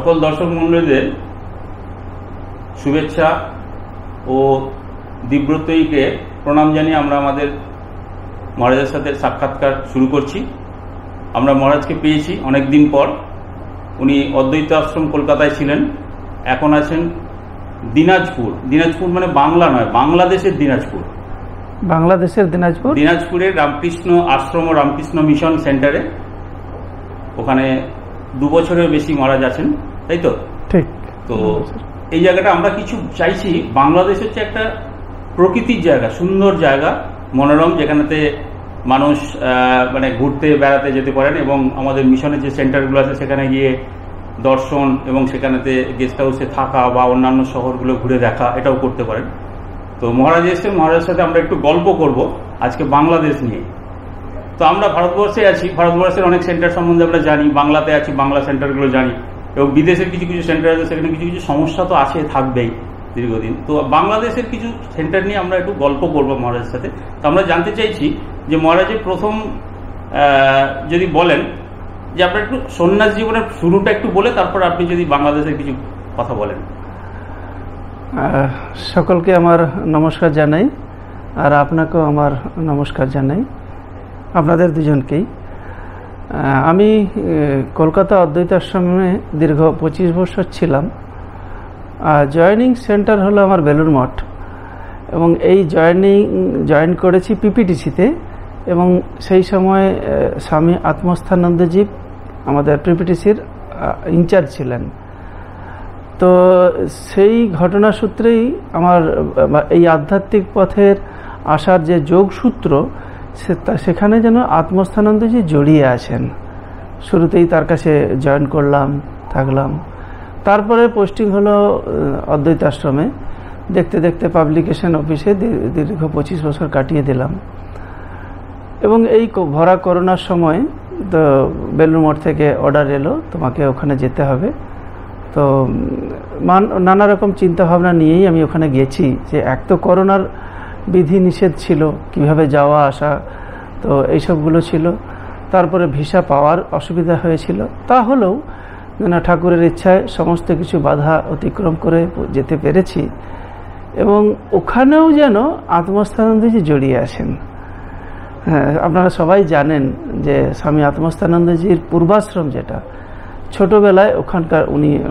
সকল দর্শক মণ্ডলীদের শুভেচ্ছা ও দিব্যতৈকে প্রণাম জানিয়ে আমরা আমাদের মহারাজের সাথে সাক্ষাৎকার শুরু করছি। আমরা মহারাজকে পেয়েছি অনেক দিন পর। উনি অদ্বৈত আশ্রম কলকাতায় ছিলেন, এখন আছেন দিনাজপুর। দিনাজপুর মানে বাংলা নয়, বাংলাদেশের দিনাজপুর। বাংলাদেশের দিনাজপুর, দিনাজপুরের রামকৃষ্ণ আশ্রম ও রামকৃষ্ণ মিশন সেন্টারে। ওখানে 2 বছরের বেশি মহারাজ আছেন, তাই তো? ঠিক। তো এই জায়গাটা আমরা কিছু চাইছি, বাংলাদেশ হচ্ছে একটা প্রকৃতির জায়গা, সুন্দর জায়গা, মনোরম, যেখানেতে মানুষ মানে ঘুরতে বেড়াতে যেতে পারেন এবং আমাদের মিশনের যে সেন্টারগুলো আছে সেখানে গিয়ে দর্শন এবং সেখানেতে গেস্ট হাউসে থাকা বা অন্যান্য শহরগুলো ঘুরে দেখা, এটাও করতে পারেন। তো মহারাজ এসে মহারাজের সাথে আমরা একটু গল্প করব আজকে বাংলাদেশ নিয়ে। তো আমরা ভারতবর্ষে আছি, ভারতবর্ষের অনেক সেন্টার সম্বন্ধে আমরা জানি, বাংলাতে আছি, বাংলা সেন্টারগুলো জানি, এবং বিদেশের কিছু কিছু সেন্টার আছে, সেখানে কিছু কিছু সমস্যা তো আছে, থাকবেই দীর্ঘদিন। তো বাংলাদেশের কিছু সেন্টার নিয়ে আমরা একটু গল্প করব মহারাজের সাথে। তো আমরা জানতে চাইছি যে মহারাজের প্রথম যদি বলেন যে আপনার একটু সন্ন্যাস জীবনের শুরুটা একটু বলে তারপর আপনি যদি বাংলাদেশের কিছু কথা বলেন। সকলকে আমার নমস্কার জানাই, আর আপনাকেও আমার নমস্কার জানাই, আপনাদের দুজনকেই। আমি কলকাতা অদ্বৈত আশ্রমে দীর্ঘ 25 বছর ছিলাম। জয়েনিং সেন্টার হলো আমার বেলুড় মঠ, এবং এই জয়েন করেছি পিপিটিসিতে, এবং সেই সময় স্বামী আত্মস্থানন্দজি আমাদের পিপিটিসির ইনচার্জ ছিলেন। তো সেই ঘটনা সূত্রেই আমার এই আধ্যাত্মিক পথের আসার যে যোগসূত্র, সেখানে যেন আত্মস্থানন্দজি জড়িয়ে আছেন। শুরুতেই তার কাছে জয়েন করলাম, থাকলাম। তারপরে পোস্টিং হলো অদ্বৈত আশ্রমে। দেখতে দেখতে পাবলিকেশন অফিসে দীর্ঘ 25 বছর কাটিয়ে দিলাম। এবং এই ভরা করোনার সময় তো বেলুড় মঠ থেকে অর্ডার এলো, তোমাকে ওখানে যেতে হবে। তো নানা রকম চিন্তাভাবনা নিয়েই আমি ওখানে গেছি, যে এক তো করোনার বিধি নিষেধ ছিল, কিভাবে যাওয়া আসা, তো এইসবগুলো ছিল। তারপরে ভিসা পাওয়ার অসুবিধা হয়েছিল। তাহলেও ঠাকুরের ইচ্ছায় সমস্ত কিছু বাধা অতিক্রম করে যেতে পেরেছি। এবং ওখানেও যেন আত্মস্থানন্দজি জড়িয়ে আছেন। হ্যাঁ, আপনারা সবাই জানেন যে স্বামী আত্মস্থানন্দজির পূর্বাশ্রম, যেটা ছোটবেলায়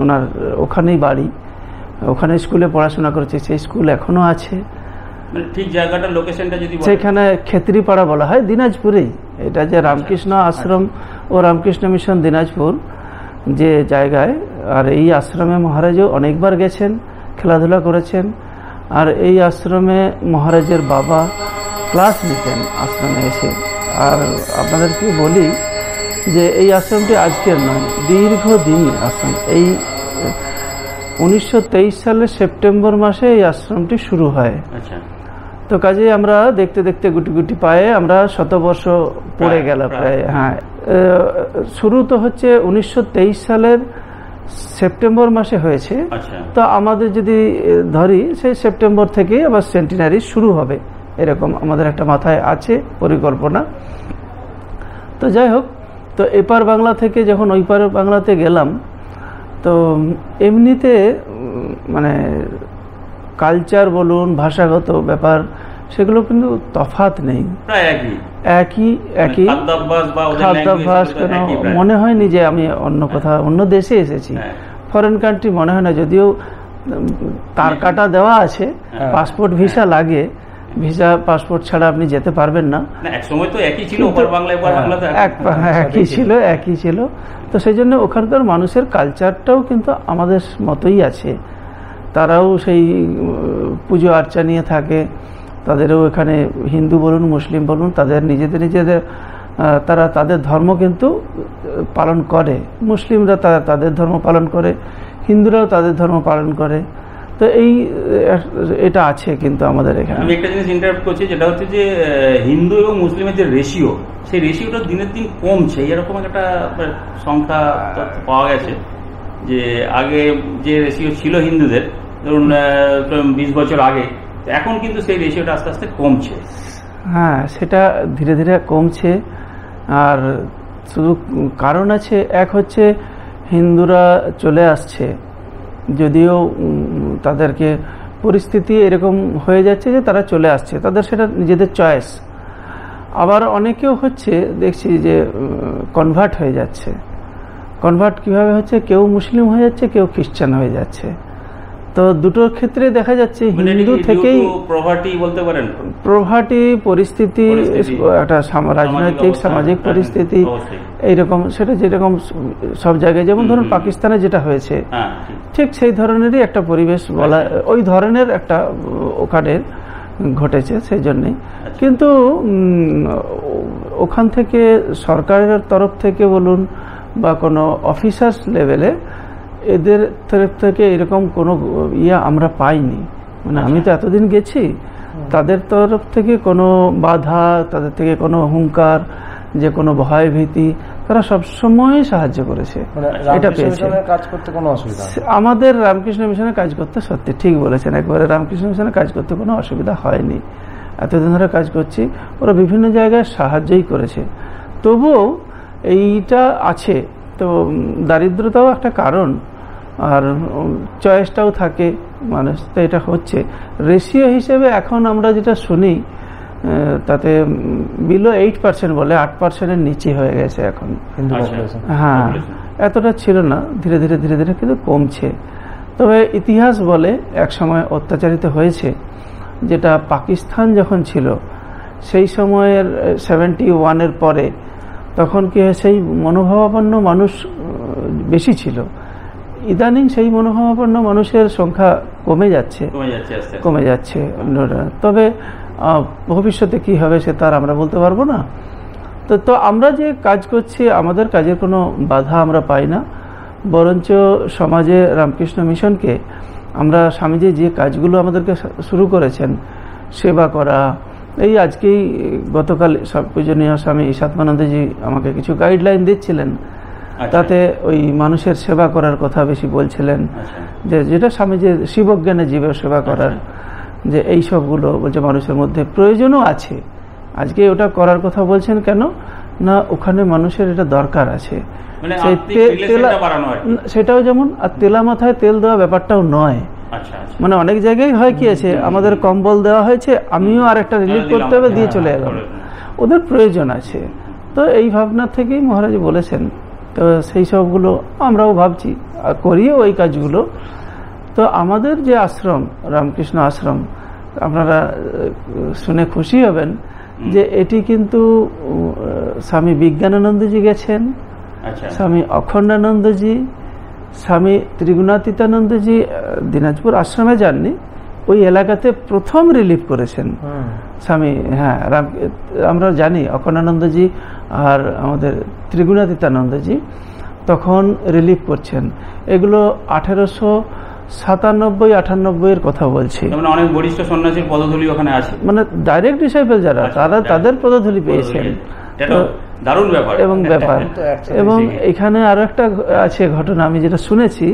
ওনার ওখানেই বাড়ি, ওখানে স্কুলে পড়াশোনা করেছে, সেই স্কুল এখনো আছে। ঠিক জায়গাটা, লোকেশনটা যদি সেখানে খেতরিপাড়া বলা হয়, দিনাজপুরেই। এটা যে রামকৃষ্ণ আশ্রম ও রামকৃষ্ণ মিশন দিনাজপুর যে জায়গায়, আর এই আশ্রমে মহারাজও অনেকবার গেছেন, খেলাধুলা করেছেন। আর এই আশ্রমে মহারাজের বাবা ক্লাস নিতেন আশ্রমে এসে। আর আপনাদেরকে বলি যে এই আশ্রমটি আজকের নয়, দীর্ঘদিন আশ্রম। এই 1923 সালের সেপ্টেম্বর মাসে এই আশ্রমটি শুরু হয়। তো কাজে আমরা দেখতে দেখতে গুটি গুটি পায়ে আমরা 100 বর্ষ পড়ে গেল প্রায়। হ্যাঁ, শুরু তো হচ্ছে 1923 সালের সেপ্টেম্বর মাসে হয়েছে। তো আমাদের যদি ধরি, সেই সেপ্টেম্বর থেকে আবার সেন্টিনারি শুরু হবে, এরকম আমাদের একটা মাথায় আছে পরিকল্পনা। তো যাই হোক, তো এপার বাংলা থেকে যখন ওই পার বাংলাতে গেলাম, তো এমনিতে মানে কালচার বলুন, ভাষাগত ব্যাপার, সেগুলো কিন্তু তফাৎ নেই, একই খাদ্যাভ্যাস। কেন মনে হয়নি যে আমি অন্য দেশে এসেছি, ফরেন কান্ট্রি মনে হয় না। যদিও তার কাটা দেওয়া আছে, পাসপোর্ট ভিসা লাগে, ভিসা পাসপোর্ট ছাড়া আপনি যেতে পারবেন না। একই ছিল। তো সেই জন্য ওখানকার মানুষের কালচারটাও কিন্তু আমাদের মতোই আছে। তারাও সেই পুজো আর্চা নিয়ে থাকে, তাদেরও এখানে হিন্দু বলুন, মুসলিম বলুন, তাদের নিজেদের তারা তাদের ধর্ম কিন্তু পালন করে। মুসলিমরা তাদের ধর্ম পালন করে, হিন্দুরাও তাদের ধর্ম পালন করে। তো এটা আছে কিন্তু আমাদের এখানে। আমি একটা জিনিস ইন্টারাপ্ট করছি, যেটা হচ্ছে যে হিন্দু এবং মুসলিমের যে রেশিও, সেই রেশিওটা দিনের দিন কমছে, এরকম একটা সংখ্যা পাওয়া গেছে। যে আগে যে রেশিও ছিল হিন্দুদের, ধরুন 20 বছর আগে, এখন কিন্তু সেই রেশিওটা আস্তে আস্তে কমছে। হ্যাঁ, সেটা ধীরে ধীরে কমছে। আর শুধু কারণ আছে, এক হচ্ছে হিন্দুরা চলে আসছে, যদিও তাদেরকে পরিস্থিতি এরকম হয়ে যাচ্ছে যে তারা চলে আসছে, তাদের সেটা নিজেদের চয়েস। আবার অনেকেও হচ্ছে দেখছি যে কনভার্ট হয়ে যাচ্ছে। কনভার্ট কিভাবে হচ্ছে? কেউ মুসলিম হয়ে যাচ্ছে, কেউ খ্রিস্টান হয়ে যাচ্ছে। তো দুটোর ক্ষেত্রে দেখা যাচ্ছে হিন্দু থেকেই প্রভাটি পরিস্থিতি, একটা রাজনৈতিক সামাজিক পরিস্থিতি এইরকম, সেটা যেরকম সব জায়গায়, যেমন ধরুন পাকিস্তানে যেটা হয়েছে ঠিক সেই ধরনেরই একটা পরিবেশ বলা, ওই ধরনের একটা ওখানে ঘটেছে সেই জন্যেই। কিন্তু ওখান থেকে সরকারের তরফ থেকে বলুন বা কোনো অফিসার্স লেভেলে এদের তরফ থেকে এরকম কোনো আমরা পাইনি। মানে আমি তো এতদিন গেছি, তাদের তরফ থেকে কোনো বাধা, তাদের থেকে কোনো হুঙ্কার, যে কোনো ভয় ভীতি, তারা সবসময় সাহায্য করেছে। এটা পেয়েছে। আমাদের রামকৃষ্ণ মিশনে কাজ করতে সত্যি ঠিক বলেছেন, একবারে রামকৃষ্ণ মিশনে কাজ করতে কোনো অসুবিধা হয়নি। এতদিন ধরে কাজ করছি, ওরা বিভিন্ন জায়গায় সাহায্যই করেছে। তবুও এইটা আছে, তো দারিদ্রতাও একটা কারণ, আর চয়েসটাও থাকে মানুষ, তো এটা হচ্ছে রেশিও হিসেবে। এখন আমরা যেটা শুনি তাতে বিলো 8% বলে, 8%-এর নিচে হয়ে গেছে এখন। হ্যাঁ, এতটা ছিল না, ধীরে ধীরে ধীরে ধীরে কিন্তু কমছে। তবে ইতিহাস বলে এক সময় অত্যাচারিত হয়েছে, যেটা পাকিস্তান যখন ছিল সেই সময়ের 71-এর পরে, তখন কি সেই মনোভাবাপন্ন মানুষ বেশি ছিল। ইদানিং সেই মনোভাবাপন্ন মানুষের সংখ্যা কমে যাচ্ছে। তবে ভবিষ্যতে কি হবে সে তার আমরা বলতে পারবো না। তো আমরা যে কাজ করছি, আমাদের কাজের কোনো বাধা আমরা পাই না, বরঞ্চ সমাজে রামকৃষ্ণ মিশনকে আমরা, স্বামীজি যে কাজগুলো আমাদেরকে শুরু করেছেন, সেবা করা, এই আজকেই গতকাল সর্বপূজনীয় স্বামী ঈশাত্মানন্দজি আমাকে কিছু গাইডলাইন দিচ্ছিলেন, তাতে ওই মানুষের সেবা করার কথা বেশি বলছিলেন, যে যেটা স্বামীজির শিবজ্ঞানে জীবের সেবা করার, যে এই সবগুলো বলছে মানুষের মধ্যে প্রয়োজনও আছে। আজকে ওটা করার কথা বলছেন কেন না, ওখানে মানুষের এটা দরকার আছে। সেটাও যেমন, আর তেলা মাথায় তেল দেওয়া ব্যাপারটাও নয়। মানে অনেক জায়গায় হয় কি আছে, আমাদের কম্বল দেওয়া হয়েছে, আমিও আর একটা রিলিফ করতে হবে, দিয়ে চলে গেলাম, ওদের প্রয়োজন আছে। তো এই ভাবনা থেকেই মহারাজ বলেছেন। তো সেই সবগুলো আমরাও ভাবছি, করিও ওই কাজগুলো। তো আমাদের যে আশ্রম, রামকৃষ্ণ আশ্রম, আপনারা শুনে খুশি হবেন যে এটি কিন্তু স্বামী বিজ্ঞানানন্দজি গেছেন, স্বামী অখণ্ডানন্দজি, স্বামী ত্রিগুণাতীতানন্দজি দিনাজপুর আশ্রমে যাননি, ওই এলাকাতে প্রথম রিলিফ করেছেন স্বামী। হ্যাঁ, আমরা জানি অখণ্ডানন্দজি আর আমাদের ত্রিগুণাতীতানন্দজি তখন রিলিফ করছেন। এগুলো 1897-98 কথা বলছি। অনেক বরিষ্ঠ সন্ন্যাসীর পদধূলি ওখানে আছে, মানে ডাইরেক্ট ডিসাইপল যারা, তারা তাদের পদধূলি পেয়েছেন। দারুণ ব্যাপার এবং এখানে আরো একটা আছে ঘটনা, আমি যেটা শুনেছি,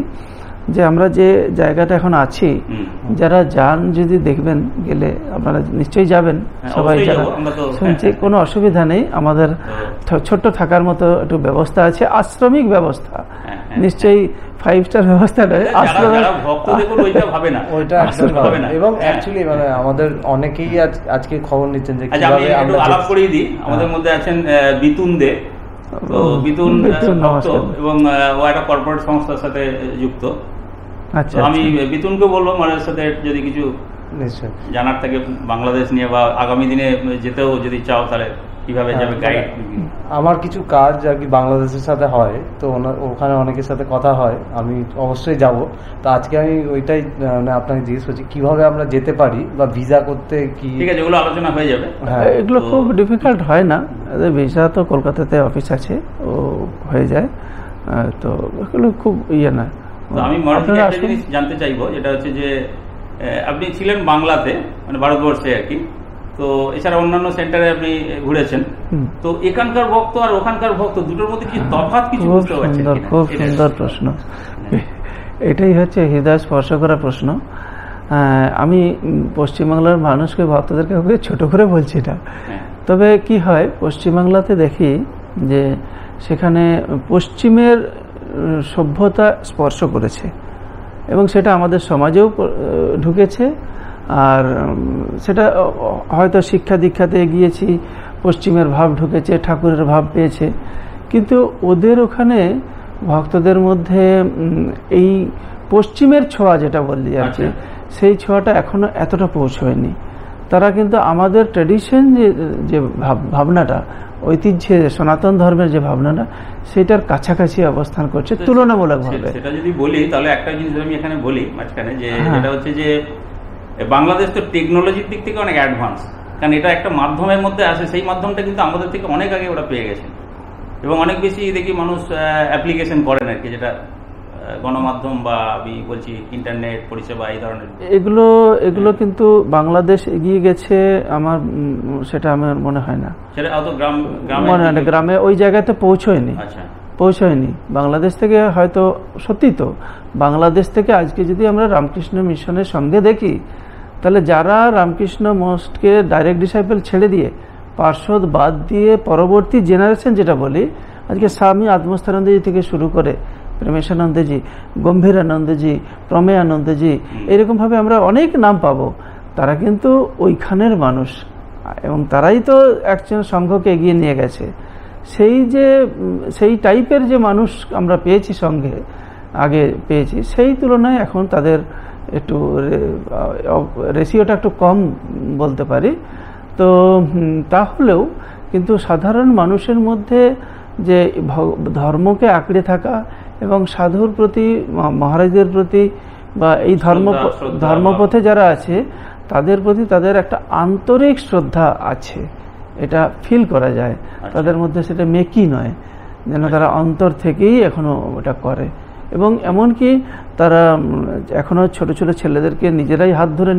যে আমরা যে জায়গাটা এখন আছি, যারা যান যদি দেখবেন, গেলে আপনারা নিশ্চয়ই যাবেন, সবাই যারা শুনছি, কোনো অসুবিধা নেই। আমাদের ছোট্ট থাকার মতো একটু ব্যবস্থা আছে, আশ্রমিক ব্যবস্থা, নিশ্চয়ই 5 স্টার ব্যবস্থা নয়, এবং অ্যাকচুয়ালি মানে আমাদের অনেকেই আজকে খবর নিচ্ছেন যে কিভাবে আমরা আলাপ করিয়ে দিই। আমাদের মধ্যে আছেন বিতুন দে, তো বিতুন এবং ও একটা কর্পোরেট সংস্থার সাথে যুক্ত। আচ্ছা, আমি বিতুনকে বলবো মানের সাথে যদি কিছু জানার থাকে বাংলাদেশ নিয়ে, বা আগামী দিনে যেতেও যদি চাও তাহলে কিভাবে যাবে গাইড। আমার কিছু কাজ আর কি বাংলাদেশের সাথে হয়, তো ওখানে অনেকের সাথে কথা হয়, আমি অবশ্যই যাব। তো আজকে আমি ওইটাই আপনাকে জিজ্ঞেস করছি কিভাবে আমরা যেতে পারি, বা ভিসা করতে কি, ঠিক আছে, এগুলো আলোচনা হয়ে যাবে। এগুলো খুব ডিফিকাল্ট হয় না, ভিসা তো কলকাতাতে অফিস আছে, ও হয়ে যায়, তো এগুলো খুব ইয়ে না। আমি একটা জিনিস জানতে চাইবো, যেটা হচ্ছে যে আপনি ছিলেন বাংলাতে, মানে ভারতবর্ষে আর কি, তো এছাড়া অন্যান্য সেন্টারে আপনি ঘুরেছেন, তো এখানকার ভক্ত আর ওখানকার ভক্ত দুটোর মধ্যে কি তফাৎ কিছু বুঝতে পারছেন? খুব সুন্দর প্রশ্ন, এটাই হচ্ছে হৃদয় স্পর্শ করা প্রশ্ন। আমি পশ্চিমবাংলার মানুষকে, ভক্তদেরকে ছোট করে বলছি না, তবে কি হয় পশ্চিমবাংলাতে দেখি যে সেখানে পশ্চিমের সভ্যতা স্পর্শ করেছে এবং সেটা আমাদের সমাজেও ঢুকেছে। আর সেটা হয়তো শিক্ষা দীক্ষাতে গিয়েছি, পশ্চিমের ভাব ঢুকেছে, ঠাকুরের ভাব পেয়েছে, কিন্তু ওদের ওখানে ভক্তদের মধ্যে এই পশ্চিমের ছোঁয়া যেটা বললি আর কি, সেই ছোঁয়াটা এখনো এতটা পৌঁছয়নি। তারা কিন্তু আমাদের ট্র্যাডিশন যে ভাবনাটা, ঐতিহ্যে সনাতন ধর্মের যে ভাবনাটা, সেটার কাছাকাছি অবস্থান করছে তুলনামূলকভাবে। সেটা যদি বলি তাহলে একটা জিনিস আমি এখানে বলি মাঝখানে, যে যেটা হচ্ছে যে বাংলাদেশ তো টেকনোলজির দিক থেকে অনেক অ্যাডভান্স, কারণ এটা একটা মাধ্যমের মধ্যে আসে, সেই মাধ্যমটা কিন্তু আমাদের থেকে অনেক আগে ওরা পেয়ে গেছে এবং অনেক বেশি দেখি মানুষ অ্যাপ্লিকেশন করেন আর কি, যেটা গণমাধ্যম বা আমি বলছি ইন্টারনেট পরিষেবা এই ধরনের। এগুলো কিন্তু বাংলাদেশ এগিয়ে গেছে সেটা আমার মনে হয় না। সেটা অত গ্রামে ওই জায়গাতে পৌঁছয়নি। পৌঁছয়নি বাংলাদেশ থেকে, হয়তো সত্যি তো বাংলাদেশ থেকে আজকে যদি আমরা রামকৃষ্ণ মিশনের সঙ্গে দেখি, তাহলে যারা রামকৃষ্ণ মঠকে ডাইরেক্ট ডিসাইপল ছেড়ে দিয়ে পার্শ্বদ বাদ দিয়ে পরবর্তী জেনারেশন যেটা বলি, আজকে স্বামী আত্মস্থানন্দজি থেকে শুরু করে প্রেমেশানন্দজি, গম্ভীরানন্দজি, প্রমেয়ানন্দজি, এরকমভাবে আমরা অনেক নাম পাবো। তারা কিন্তু ওইখানের মানুষ এবং তারাই তো একজন সংঘকে এগিয়ে নিয়ে গেছে। সেই টাইপের যে মানুষ আমরা পেয়েছি সঙ্গে, আগে পেয়েছি, সেই তুলনায় এখন তাদের একটু রেশিওটা একটু কম বলতে পারি। তো তাহলেও কিন্তু সাধারণ মানুষের মধ্যে যে ধর্মকে আঁকড়ে থাকা এবং সাধুর প্রতি, মহারাজদের প্রতি বা এই ধর্মপথে যারা আছে তাদের প্রতি তাদের একটা আন্তরিক শ্রদ্ধা আছে, এটা ফিল করা যায় তাদের মধ্যে। সেটা মেকি নয়, যেন তারা অন্তর থেকেই এখনো ওটা করে। এবং এমনকি তারা এখনো ছোট ছোট ছেলেদেরকে নিজেরাই হাত ধরে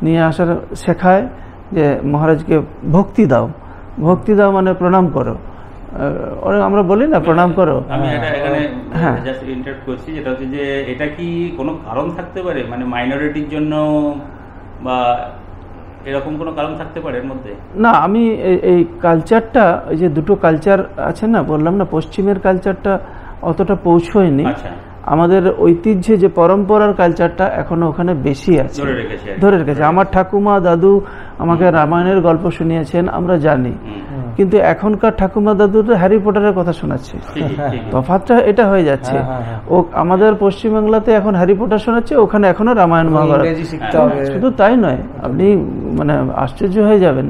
নিয়ে আসার শেখায় যে মহারাজকে ভক্তি দাও মানে প্রণাম করো। আমরা বলি না প্রণাম করো। আমি এটা এখানে জাস্ট ইন্টারাপ্ট করছি, যেটা হচ্ছে যে এটা কি কোনো কারণ থাকতে পারে, মানে মাইনরিটির জন্য বা এরকম কোনো কারণ থাকতে পারে এর মধ্যে? না, আমি এই কালচারটা, এই যে দুটো কালচার আছে না, বললাম না পশ্চিমের কালচারটা অতটা পৌঁছয়নি। আমাদের ঐতিহ্যে যে পরম্পরার কালচারটা এখনো ওখানে বেশি আছে, ধরে রেখেছে। আমার ঠাকুমা দাদু আমাকে রামায়ণের গল্প শুনিয়েছেন, আমরা জানি, কিন্তু এখনকার ঠাকুমা দাদু তো হ্যারি পটারের কথা শোনাচ্ছে। তফাৎটা এটা হয়ে যাচ্ছে। ও আমাদের পশ্চিমবাংলাতে এখন হ্যারি পটার শোনাচ্ছে, ওখানে এখনো রামায়ণ মহাভারত। শুধু তাই নয়, আপনি মানে আশ্চর্য হয়ে যাবেন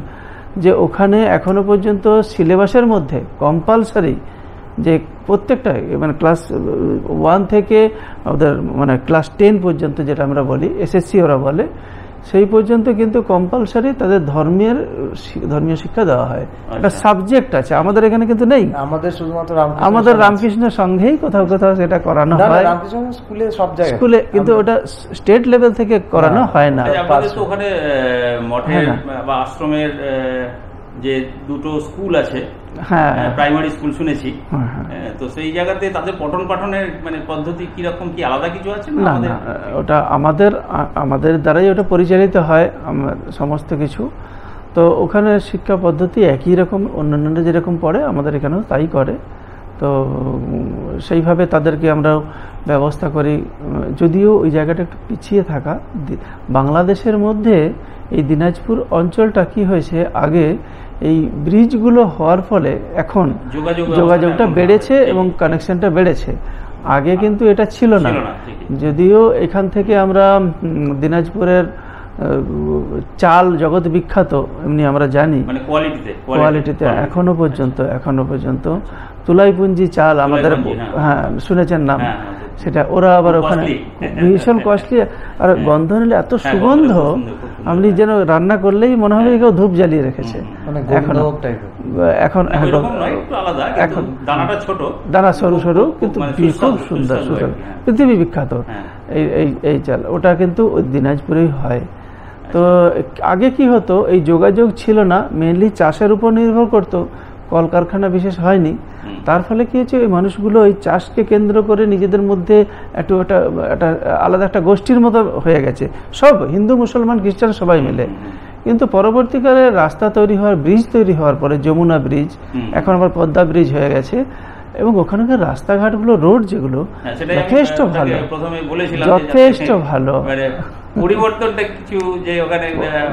যে ওখানে এখনো পর্যন্ত সিলেবাসের মধ্যে কম্পালসারি যে প্রত্যেকটা মানে ক্লাস 1 থেকে ওদের মানে ক্লাস 10 পর্যন্ত, যেটা আমরা বলি এসএসসি ওরা বলে, সেই পর্যন্ত কিন্তু কম্পালসারি তাদের ধর্মীয় শিক্ষা দেওয়া হয়। একটা সাবজেক্ট আছে, আমাদের এখানে কিন্তু নেই। আমাদের রামকৃষ্ণ সংঘেই কোথাও কোথাও সেটা করানো হয়, স্কুলে, কিন্তু ওটা স্টেট লেভেল থেকে করানো হয় না। ওখানে মঠের বা আশ্রমের যে দুটো স্কুল আছে, প্রাইমারি স্কুল শুনেছি, তো সেই জায়গাতে তাদের পঠন পাঠনের মানে পদ্ধতি কিরকম, কি আলাদা কিছু আছে? না, ওটা আমাদের দ্বারাই ওটা পরিচালিত হয় সমস্ত কিছু। তো ওখানে শিক্ষা পদ্ধতি একই রকম, অন্যান্য যেরকম পড়ে আমাদের এখানেও তাই করে। তো সেইভাবে তাদেরকে আমরা ব্যবস্থা করি। যদিও ওই জায়গাটা একটু পিছিয়ে থাকা, বাংলাদেশের মধ্যে এই দিনাজপুর অঞ্চলটা কি হয়েছে, আগে এই ব্রিজগুলো হওয়ার ফলে এখন যোগাযোগটা বেড়েছে এবং কানেকশনটা বেড়েছে। আগে কিন্তু এটা ছিল না। যদিও এখান থেকে আমরা দিনাজপুরের চাল জগৎ বিখ্যাত, এমনি আমরা জানি কোয়ালিটিতে এখনো পর্যন্ত তুলাইপুঞ্জি চাল আমাদের, শুনেছেন নাম, সেটা ওরা আবার ওখানে ভীষণ কস্টলি, আর গন্ধ নিলে এত সুগন্ধ, আপনি যেন রান্না করলেই মনে হবে কেউ ধূপ জ্বালিয়ে রেখেছে। এখন দানা সরু সরু, কিন্তু খুব সুন্দর পৃথিবী বিখ্যাত এই চাল, ওটা কিন্তু দিনাজপুরেই হয়। তো আগে কি হতো, এই যোগাযোগ ছিল না, মেনলি চাষের উপর নির্ভর করতো, কলকারখানা বিশেষ হয়নি। তার ফলে কি হয়েছে, ওই মানুষগুলো ওই চাষকে কেন্দ্র করে নিজেদের মধ্যে একটা আলাদা একটা গোষ্ঠীর মতো হয়ে গেছে, সব হিন্দু মুসলমান খ্রিস্টান সবাই মিলে। কিন্তু পরবর্তীকালে রাস্তা তৈরি হওয়ার, ব্রিজ তৈরি হওয়ার পরে, যমুনা ব্রিজ, এখন আবার পদ্মা ব্রিজ হয়ে গেছে, এবং ওখানকার রাস্তাঘাটগুলো, রোড যেগুলো হ্যাঁ, সেটাই আমি যথেষ্ট ভালো, প্রথমে বলেছিলাম, যথেষ্ট ভালো। মানে পরিবর্তনটা কিছু, যে ওখানে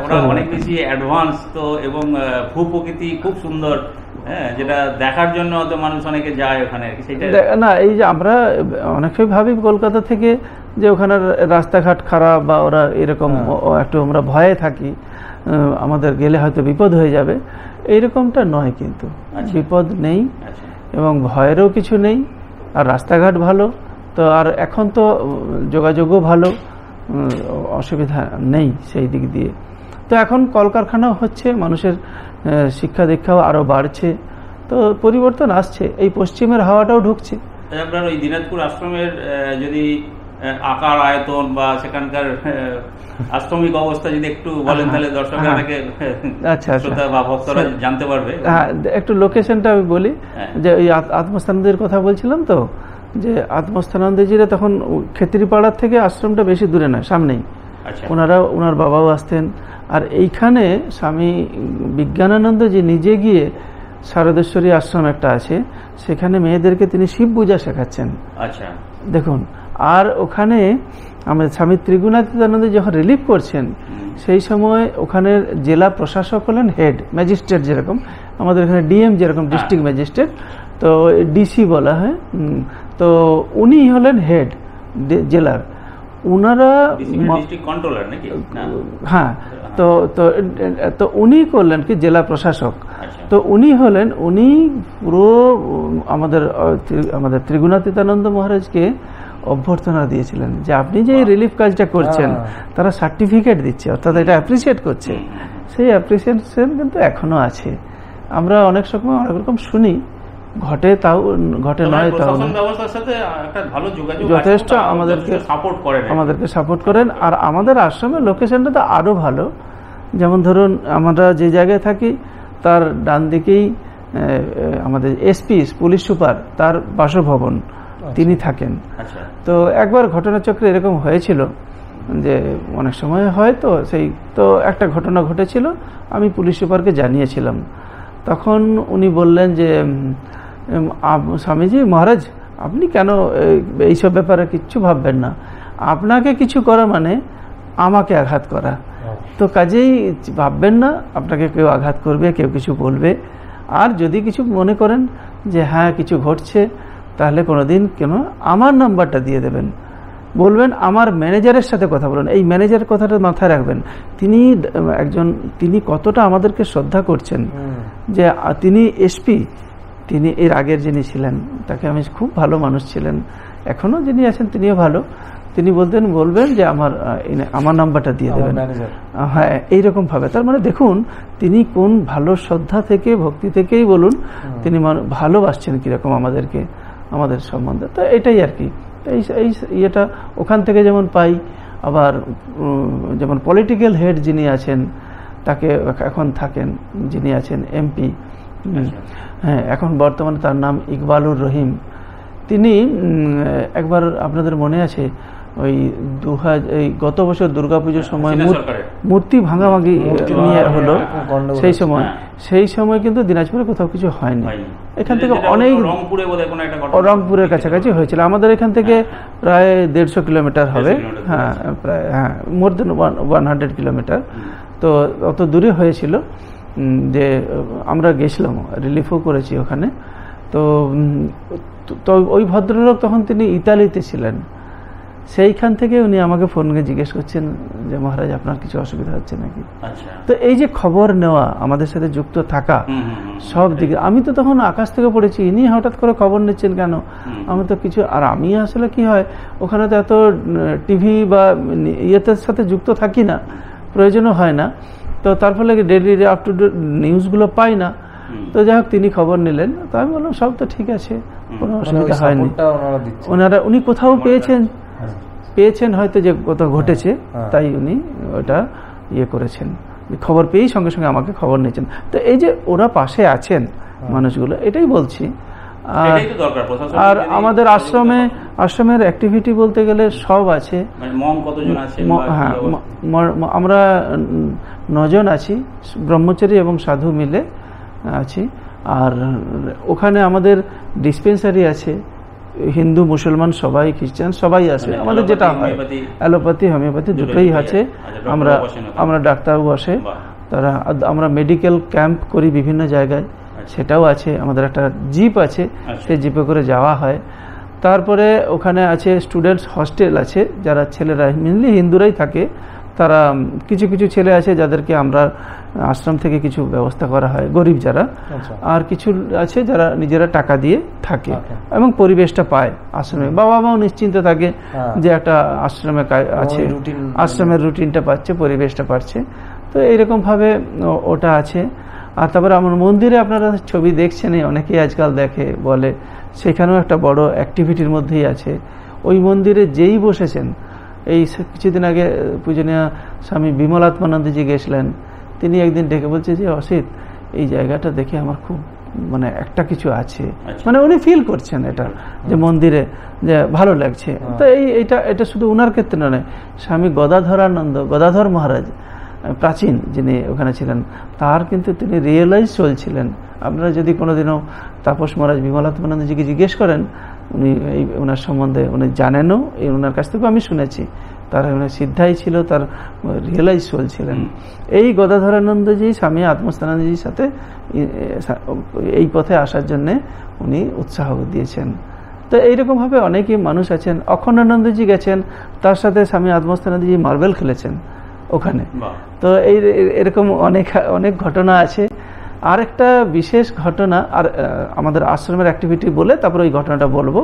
ওরা অনেক বেশি অ্যাডভান্স তো, এবং ভূপ্রকৃতি খুব সুন্দর, হ্যাঁ, যেটা দেখার জন্য হয়তো মানুষ অনেকে যায় ওখানে আর কি। সেটা না, এই যে আমরা অনেকে ভাবি কলকাতা থেকে যে ওখানের রাস্তাঘাট খারাপ বা ওরা এরকম একটু আমরা ভয়ে থাকি, আমাদের গেলে হয়তো বিপদ হয়ে যাবে, এইরকমটা নয় কিন্তু। বিপদ নেই এবং ভয়েরও কিছু নেই, আর রাস্তাঘাট ভালো তো, আর এখন তো যোগাযোগও ভালো, অসুবিধা নেই সেই দিক দিয়ে। তো এখন কলকারখানাও হচ্ছে, মানুষের শিক্ষা দীক্ষাও আরও বাড়ছে, তো পরিবর্তন আসছে, এই পশ্চিমের হাওয়াটাও ঢুকছে। আপনার ওই দিনাজপুর আশ্রমের যদি আকার আয়তন বা সেখানকার আশ্রমিক অবস্থা যদি একটু বলেন, তাহলে দর্শকরা আচ্ছা বা ভক্তরা জানতে পারবে। হ্যাঁ, একটু লোকেশনটা আমি বলি, যে ওই আত্মস্থানন্দের কথা বলছিলাম তো, যে আত্মস্থানন্দজিরা তখন খেতড়িপাড়ার থেকে আশ্রমটা বেশি দূরে নয়, সামনেই। ওনার বাবাও আসতেন, আর এইখানে স্বামী বিজ্ঞানানন্দ যে নিজে গিয়ে শারদেশ্বরী আশ্রম একটা আছে, সেখানে মেয়েদেরকে তিনি শিব পূজা শেখাচ্ছেন। আচ্ছা, দেখুন। আর ওখানে আমাদের স্বামী ত্রিগুণাতীতানন্দ যখন রিলিফ করছেন, সেই সময় ওখানের জেলা প্রশাসক হলেন হেড ম্যাজিস্ট্রেট, যেরকম আমাদের এখানে ডিএম যেরকম ডিস্ট্রিক্ট ম্যাজিস্ট্রেট, তো ডিসি বলা হয়, তো উনি হলেন হেড জেলার। উনারা হ্যাঁ, তো তো তো উনি করলেন কি জেলা প্রশাসক। তো উনি পুরো আমাদের ত্রিগুণাতীতানন্দ মহারাজকে অভ্যর্থনা দিয়েছিলেন, যে আপনি যে রিলিফ কাজটা করছেন, তারা সার্টিফিকেট দিচ্ছে, অর্থাৎ এটা অ্যাপ্রিসিয়েট করছে। সেই অ্যাপ্রিসিয়েশন কিন্তু এখনো আছে। আমরা অনেক সময় অনেক রকম শুনি, ঘটে তাও ঘটে নয়, তাও যথেষ্ট আমাদেরকে সাপোর্ট করেন। আর আমাদের আশ্রমের লোকেশনটা তো আরো ভালো। যেমন ধরুন, আমরা যে জায়গায় থাকি তার ডান দিকেই আমাদের এসপি পুলিশ সুপার, তার বাসভবন, তিনি থাকেন। তো একবার ঘটনাচক্রে এরকম হয়েছিল যে অনেক সময় হয় তো, তো একটা ঘটনা ঘটেছিল, আমি পুলিশ সুপারকে জানিয়েছিলাম। তখন উনি বললেন যে স্বামীজি মহারাজ, আপনি কেন এইসব ব্যাপারে কিচ্ছু ভাববেন না, আপনাকে কিছু করা মানে আমাকে আঘাত করা, তো কাজেই ভাববেন না আপনাকে কেউ আঘাত করবে, কেউ কিছু বলবে। আর যদি কিছু মনে করেন যে হ্যাঁ কিছু ঘটছে, তাহলে কোনোদিন কেন আমার নাম্বারটা দিয়ে দেবেন, বলবেন আমার ম্যানেজারের সাথে কথা বলুন। এই ম্যানেজার কথাটা মাথায় রাখবেন, তিনি কতটা আমাদেরকে শ্রদ্ধা করছেন, যে তিনি এসপি, তিনি এর আগের যিনি ছিলেন তাকে আমি খুব ভালো মানুষ ছিলেন, এখনো যিনি আছেন তিনিও ভালো। তিনি বলবেন যে আমার নাম্বারটা দিয়ে দেবেন। হ্যাঁ, এইরকম ভাবে। তার মানে দেখুন, তিনি কোন ভালো শ্রদ্ধা থেকে, ভক্তি থেকেই বলুন, তিনি ভালোবাসছেন কিরকম আমাদেরকে, আমাদের সম্বন্ধে। তো এটাই আর কি, এই ইয়েটা ওখান থেকে যেমন পাই। আবার যেমন পলিটিক্যাল হেড যিনি আছেন, তাকে এখন থাকেন, যিনি আছেন এমপি, হ্যাঁ, এখন বর্তমানে তার নাম ইকবালুর রহিম। তিনি একবার আপনাদের মনে আছে, ওই গত বছর দুর্গাপুজোর সময় মূর্তি ভাঙাভাঙি নিয়ে হলো, সেই সময় কিন্তু দিনাজপুরে কোথাও কিছু হয়নি। এখান থেকে অনেক, রংপুরের কাছাকাছি হয়েছিল। আমাদের এখান থেকে প্রায় 150 কিলোমিটার হবে, হ্যাঁ প্রায়, হ্যাঁ মোর দেন 100 কিলোমিটার। তো অত দূরে হয়েছিল যে আমরা গেছিলাম, রিলিফও করেছি ওখানে। তো ওই ভদ্রলোক তখন তিনি ইতালিতে ছিলেন। সেইখান থেকে উনি আমাকে ফোন করে জিজ্ঞেস করছেন যে মহারাজ আপনার কিছু অসুবিধা হচ্ছে নাকি। তো এই যে খবর নেওয়া, আমাদের সাথে যুক্ত থাকা সব দিকে, আমি তো তখন আকাশ থেকে পড়েছি, ইনি হঠাৎ করে খবর নিচ্ছেন কেন, আমি তো কিছু, আর আমি আসলে কি হয় ওখানে তো এত টিভি বা ইয়েতে সাথে যুক্ত থাকি না, প্রয়োজনও হয় না, তো তার ফলে ডেইলি আপ টু ডেট নিউজগুলো পাই না। তো যাই হোক, তিনি খবর নিলেন, তো আমি বললাম সব তো ঠিক আছে, কোনো অসুবিধা হয়নি। উনি কোথাও পেয়েছেন হয়তো যে কোথাও ঘটেছে, তাই উনি ওটা ইয়ে করেছেন, খবর পেয়েই সঙ্গে সঙ্গে আমাকে খবর নিয়েছেন। তো এই যে ওরা পাশে আছেন মানুষগুলো, এটাই বলছি। আর আমাদের আশ্রমের অ্যাক্টিভিটি বলতে গেলে সব আছে। হ্যাঁ, আমরা 9 জন আছি, ব্রহ্মচারী এবং সাধু মিলে আছি। আর ওখানে আমাদের ডিসপেন্সারি আছে, হিন্দু মুসলমান সবাই, খ্রিস্টান সবাই আছে। আমাদের যেটা হয় অ্যালোপ্যাথি হোমিওপ্যাথি দুটোই আছে। আমরা ডাক্তারও বসে, তারা আমরা মেডিকেল ক্যাম্প করি বিভিন্ন জায়গায়, সেটাও আছে। আমাদের একটা জিপ আছে, সেই জিপে করে যাওয়া হয়। তারপরে ওখানে আছে স্টুডেন্টস হস্টেল আছে, যারা ছেলেরা মেনলি হিন্দুরাই থাকে। তারা কিছু কিছু ছেলে আছে যাদেরকে আমরা আশ্রম থেকে কিছু ব্যবস্থা করা হয়, গরিব যারা। আর কিছু আছে যারা নিজেরা টাকা দিয়ে থাকে এবং পরিবেশটা পায় আশ্রমে। বাবা মাও নিশ্চিন্ত থাকে যে একটা আশ্রমে আছে, আশ্রমের রুটিনটা পাচ্ছে, পরিবেশটা পাচ্ছে। তো এইরকমভাবে ওটা আছে। আর তারপরে আমার মন্দিরে আপনারা ছবি দেখছেন, অনেকেই আজকাল দেখে বলে, সেখানেও একটা বড় অ্যাক্টিভিটির মধ্যেই আছে। ওই মন্দিরে যেই বসেছেন, এই কিছুদিন আগে পূজনীয় স্বামী বিমলাত্মানন্দজি গেছিলেন, তিনি একদিন ডেকে বলছে যে অসিত, এই জায়গাটা দেখে আমার খুব মানে একটা কিছু আছে, মানে উনি ফিল করছেন এটা, যে মন্দিরে যে ভালো লাগছে। তো এটা শুধু উনার ক্ষেত্রে নয়, স্বামী গদাধর মহারাজ প্রাচীন যিনি ওখানে ছিলেন, তার কিন্তু তিনি রিয়েলাইজ চলছিলেন। আপনারা যদি কোনোদিনও তাপস মহারাজ বিমলাত্মানন্দজিকে জিজ্ঞেস করেন, উনি ওনার সম্বন্ধে উনি জানেনও, ওনার কাছ থেকেও আমি শুনেছি, তার সিদ্ধাই ছিল, তার রিয়েলাইজ চলছিলেন। এই গদাধরানন্দজি স্বামী আত্মস্থানন্দজির সাথে এই পথে আসার জন্যে উনি উৎসাহ দিয়েছেন। তো এইরকমভাবে অনেকেই মানুষ আছেন। অখণ্ডানন্দজি গেছেন, তার সাথে স্বামী আত্মস্থানন্দজি মার্বেল খেলেছেন ওখানে। তো এরকম অনেক ঘটনা আছে। আর একটা বিশেষ ঘটনা, আর আমাদের আশ্রমের অ্যাক্টিভিটি বলে তারপরে ওই ঘটনাটা বলবো।